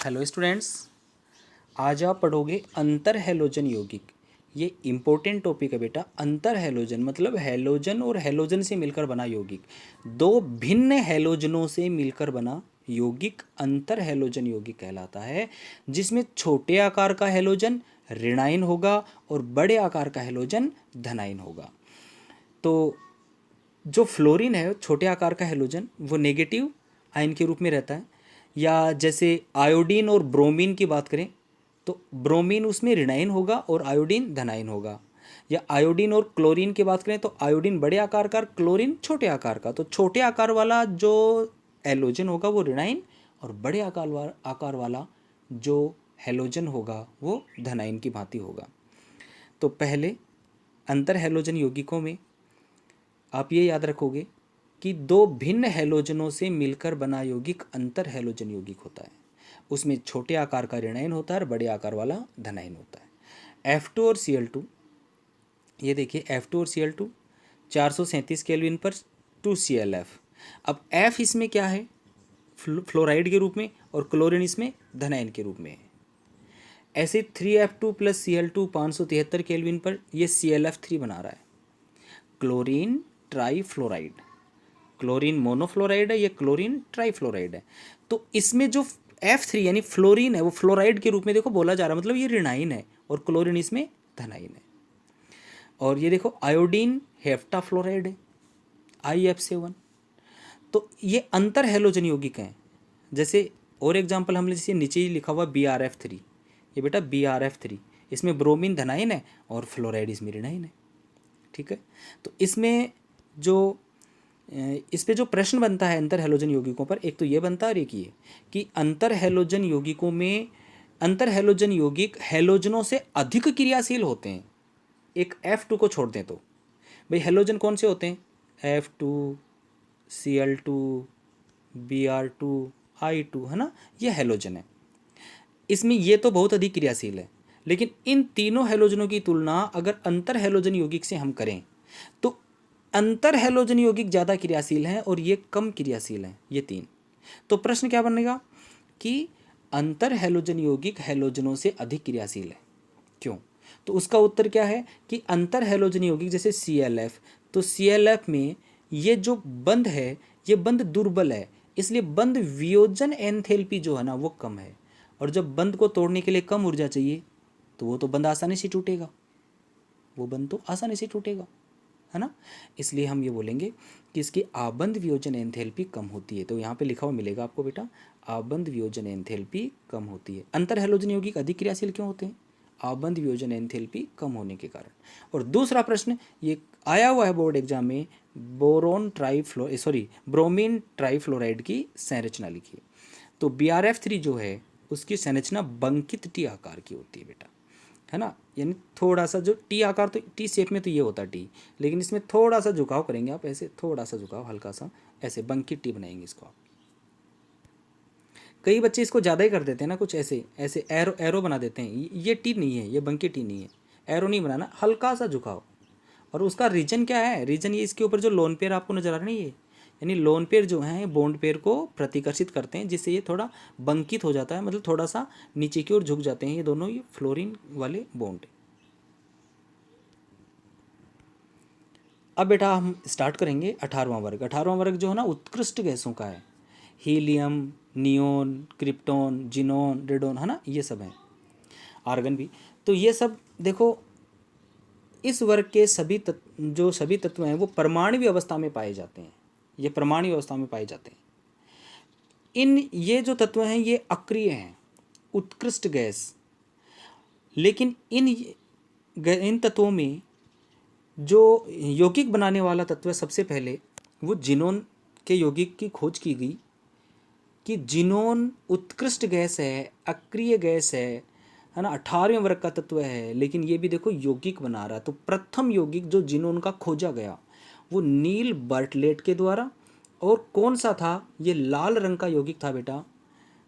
Hello students, आज आप पढ़ोगे अंतर हैलोजन यौगिक। ये इम्पोर्टेंट टॉपिक है बेटा। अंतर हैलोजन मतलब हैलोजन और हैलोजन से मिलकर बना यौगिक। दो भिन्न हैलोजनों से मिलकर बना यौगिक अंतर हैलोजन यौगिक कहलाता है, जिसमें छोटे आकार का हैलोजन ऋणायन होगा और बड़े आकार का हैलोजन धनायन होगा। तो जो फ्लोरीन है, छोटे आकार का हैलोजन, वो नेगेटिव आयन के रूप में रहता है। या जैसे आयोडीन और ब्रोमीन की बात करें तो ब्रोमीन उसमें ऋणायन होगा और आयोडीन धनायन होगा। या आयोडीन और क्लोरीन की बात करें तो आयोडीन बड़े आकार का, क्लोरीन छोटे आकार का। तो छोटे आकार वाला जो हैलोजन होगा वो ऋणायन और बड़े आकार वाला जो हैलोजन होगा वो धनायन की भांति होगा। तो पहले अंतर हैलोजन यौगिकों में आप ये याद रखोगे कि दो भिन्न हैलोजनों से मिलकर बना यौगिक अंतर हैलोजन यौगिक होता है। उसमें छोटे आकार का ऋणायन होता है और बड़े आकार वाला धनायन होता है। F2 और Cl2, ये देखिए F2 और Cl2 437 केल्विन पर 2ClF। अब F इसमें क्या है, फ्लोराइड के रूप में, और क्लोरीन इसमें धनायन के रूप में है। ऐसे 3F2 प्लस Cl2 573 केल्विन पर ये ClF3 बना रहा है। क्लोरीन ट्राईफ्लोराइड, क्लोरीन मोनोफ्लोराइड है, ये क्लोरीन ट्राईफ्लोराइड है। तो इसमें जो F3 यानी फ्लोरीन है वो फ्लोराइड के रूप में देखो बोला जा रहा है, मतलब ये ऋणायन है और क्लोरीन इसमें धनायन है। और ये देखो आयोडीन हेप्टाफ्लोराइड है, IF7। तो ये अंतर हैलोजन यौगिक हैं। जैसे और एग्जाम्पल हम जैसे नीचे ही लिखा हुआ BrF3, ये बेटा BrF3, इसमें ब्रोमीन धनायन है और फ्लोराइड इसमें ऋणायन है। ठीक है, तो इसमें जो इस पे जो प्रश्न बनता है अंतर हैलोजन यौगिकों पर, एक तो ये बनता है और एक ये कि अंतर हैलोजन यौगिकों में अंतर हैलोजन यौगिक हैलोजनों से अधिक क्रियाशील होते हैं। एक F2 को छोड़ दें तो भाई हैलोजन कौन से होते हैं, F2, Cl2, Br2, I2, है ना, ये हैलोजन है। इसमें ये तो बहुत अधिक क्रियाशील है, लेकिन इन तीनों हैलोजनों की तुलना अगर अंतर हैलोजन यौगिक से हम करें तो अंतर हैलोजन यौगिक ज़्यादा क्रियाशील हैं और ये कम क्रियाशील हैं, ये तीन। तो प्रश्न क्या बनेगा कि अंतर हैलोजन यौगिक हैलोजनों से अधिक क्रियाशील है, क्यों? तो उसका उत्तर क्या है कि अंतर हैलोजन यौगिक जैसे ClF, तो ClF में ये जो बंध है ये बंध दुर्बल है, इसलिए बंध वियोजन एंथैल्पी जो है ना वो कम है। और जब बंध को तोड़ने के लिए कम ऊर्जा चाहिए तो वो तो बंध आसानी से टूटेगा, वो बंध तो आसानी से टूटेगा, है ना। इसलिए हम ये बोलेंगे कि इसकी आबंध वियोजन एंथैल्पी कम होती है। तो यहाँ पे लिखा हुआ मिलेगा आपको बेटा, आबंध वियोजन एंथैल्पी कम होती है। अंतर हैलोजन यौगिक अधिक क्रियाशील क्यों होते हैं? आबंध वियोजन एंथैल्पी कम होने के कारण। और दूसरा प्रश्न ये आया हुआ है बोर्ड एग्जाम में, ब्रोमीन ट्राईफ्लोराइड की संरचना लिखिए। तो BrF3 जो है उसकी संरचना बंकित टी आकार की होती है बेटा, है ना। यानी थोड़ा सा जो टी आकार, तो टी शेप में तो ये होता है टी, लेकिन इसमें थोड़ा सा झुकाव करेंगे आप, ऐसे थोड़ा सा झुकाव, हल्का सा, ऐसे बंकित टी बनाएंगे इसको आप। कई बच्चे इसको ज़्यादा ही कर देते हैं ना, कुछ ऐसे ऐसे एरो एरो बना देते हैं। ये टी नहीं है, ये बंकित टी नहीं है, एरो नहीं बनाना, हल्का सा झुकाव। और उसका रीजन क्या है? रीजन ये इसके ऊपर जो लोन पेयर आपको नजर आ रहा है ना, ये यानी लोन पेयर जो हैं बॉन्ड पेयर को प्रतिकर्षित करते हैं, जिससे ये थोड़ा बंकित हो जाता है, मतलब थोड़ा सा नीचे की ओर झुक जाते हैं ये दोनों, ये फ्लोरीन वाले बॉन्ड। अब बेटा हम स्टार्ट करेंगे 18वां वर्ग। 18वां वर्ग जो है ना उत्कृष्ट गैसों का है। Helium, neon, krypton, xenon, radon, है ना, ये सब हैं, आर्गन भी। तो ये सब देखो, इस वर्ग के सभी तत्व हैं वो परमाणु अवस्था में पाए जाते हैं, ये परमाणु अवस्था में पाए जाते हैं। ये जो तत्व हैं ये अक्रिय हैं, उत्कृष्ट गैस। लेकिन इन तत्वों में जो यौगिक बनाने वाला तत्व है सबसे पहले वो जिनोन के यौगिक की खोज की गई कि जिनोन उत्कृष्ट गैस है, अक्रिय गैस है ना, 18वें वर्ग का तत्व है, लेकिन ये भी देखो यौगिक बना रहा है। तो प्रथम यौगिक जो जिनोन का खोजा गया वो नील बर्टलेट के द्वारा, और कौन सा था? ये लाल रंग का यौगिक था बेटा,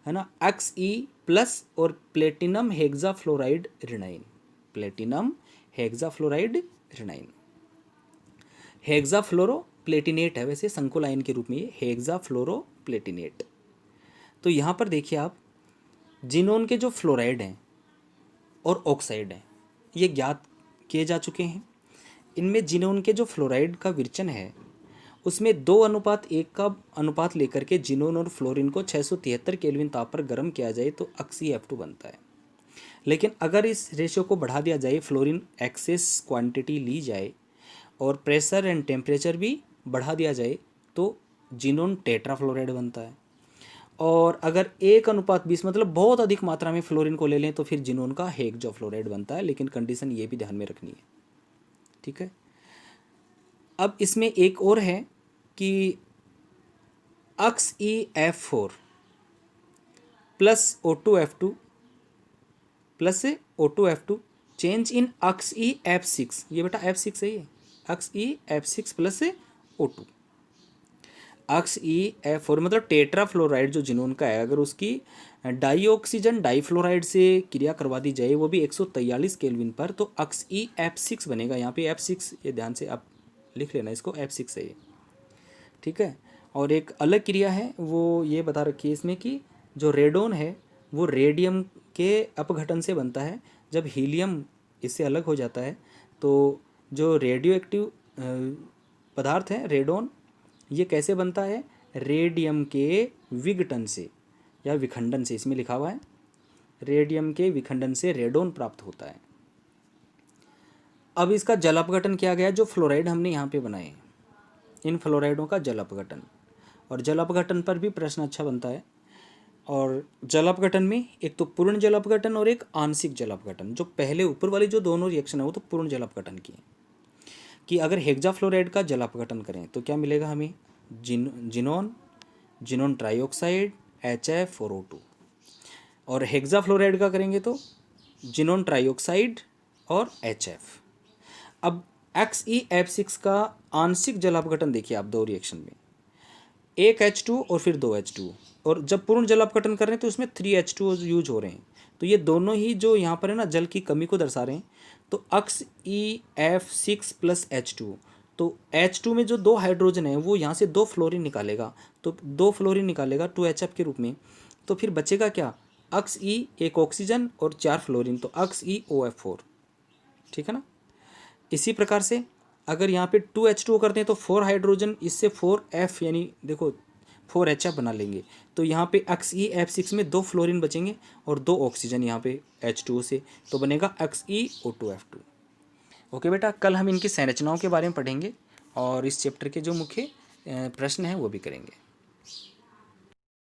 है ना, Xe+ और प्लेटिनम हेक्साफ्लोराइड ऋणायन, प्लेटिनम हेक्साफ्लोराइड ऋणायन। हेक्साफ्लोरोप्लेटिनेट है वैसे संकुल आयन के रूप में, ये हेक्साफ्लोरोप्लेटिनेट। तो यहाँ पर देखिए आप, जिनोन के जो फ्लोराइड हैं और ऑक्साइड हैं ये ज्ञात किए जा चुके हैं। इनमें जिनोन के जो फ्लोराइड का विरचन है उसमें 2:1 का अनुपात लेकर के जिनोन और फ्लोरीन को 673 केल्विन ताप पर गर्म किया जाए तो Fe2 बनता है। लेकिन अगर इस रेशियो को बढ़ा दिया जाए, फ्लोरीन एक्सेस क्वांटिटी ली जाए और प्रेशर एंड टेम्परेचर भी बढ़ा दिया जाए तो जिनोन टेट्राफ्लोराइड बनता है। और अगर 1:20 मतलब बहुत अधिक मात्रा में फ्लोरीन को ले लें तो फिर जिनोन का हेक्सोफ्लोराइड बनता है। लेकिन कंडीशन ये भी ध्यान में रखनी है, ठीक है। अब इसमें एक और है कि Xe(F4) plus O2F2 plus O2F2 change in Xe(F6), ये बेटा F6 है, ये Xe(F6) प्लस O2। Xe(F4) मतलब टेट्राफ्लोराइड जो जिनोन का है, अगर उसकी डाईऑक्सीजन डाईफ्लोराइड से क्रिया करवा दी जाए वो भी 143 केल्विन पर, तो Xe(F6) बनेगा। यहाँ पे F6 ये ध्यान से आप लिख लेना, इसको F6 है ये, ठीक है। और एक अलग क्रिया है वो ये बता रखी है इसमें कि जो रेडोन है वो रेडियम के अपघटन से बनता है। जब हीलियम इससे अलग हो जाता है तो जो रेडियो एक्टिव पदार्थ है रेडोन, ये कैसे बनता है? रेडियम के विघटन से या विखंडन से, इसमें लिखा हुआ है रेडियम के विखंडन से रेडोन प्राप्त होता है। अब इसका जल अपघटन किया गया, जो फ्लोराइड हमने यहाँ पे बनाए इन फ्लोराइडों का जल अपघटन, और जल अपघटन पर भी प्रश्न अच्छा बनता है। और जल अपघटन में एक तो पूर्ण जल अपघटन और एक आंशिक जल अपघटन। जो पहले ऊपर वाली जो दोनों रिएक्शन है वो तो पूर्ण जल अपघटन की है, कि अगर हेक्साफ्लोराइड का जल अपघटन करें तो क्या मिलेगा हमें? जिनोन ट्राइऑक्साइड HF और O2। और हेक्साफ्लोराइड का करेंगे तो जिनोन ट्राइऑक्साइड और HF। अब Xe(F6) का आंशिक जल अपघटन देखिए आप दो रिएक्शन में, एक H2 और फिर 2 H2, और जब पूर्ण जल अपघटन कर रहे हैं तो उसमें 3 H2 यूज हो रहे हैं। तो ये दोनों ही जो यहाँ पर है ना जल की कमी को दर्शा रहे हैं। तो Xe(F6) प्लस H2, तो H2 में जो 2 हाइड्रोजन है वो यहाँ से 2 फ्लोरीन निकालेगा, तो 2 फ्लोरीन निकालेगा 2HF के रूप में। तो फिर बचेगा क्या? Xe एक ऑक्सीजन और 4 फ्लोरीन, तो XeOF4, ठीक है ना। इसी प्रकार से अगर यहाँ पे 2H2O करते हैं तो 4 हाइड्रोजन, इससे 4F यानी देखो 4HF बना लेंगे। तो यहाँ पे Xe(F6) में 2 फ्लोरीन बचेंगे और 2 ऑक्सीजन यहाँ पे H2O से, तो बनेगा XeO2F2। ओके बेटा, कल हम इनकी संरचनाओं के बारे में पढ़ेंगे और इस चैप्टर के जो मुख्य प्रश्न हैं वो भी करेंगे।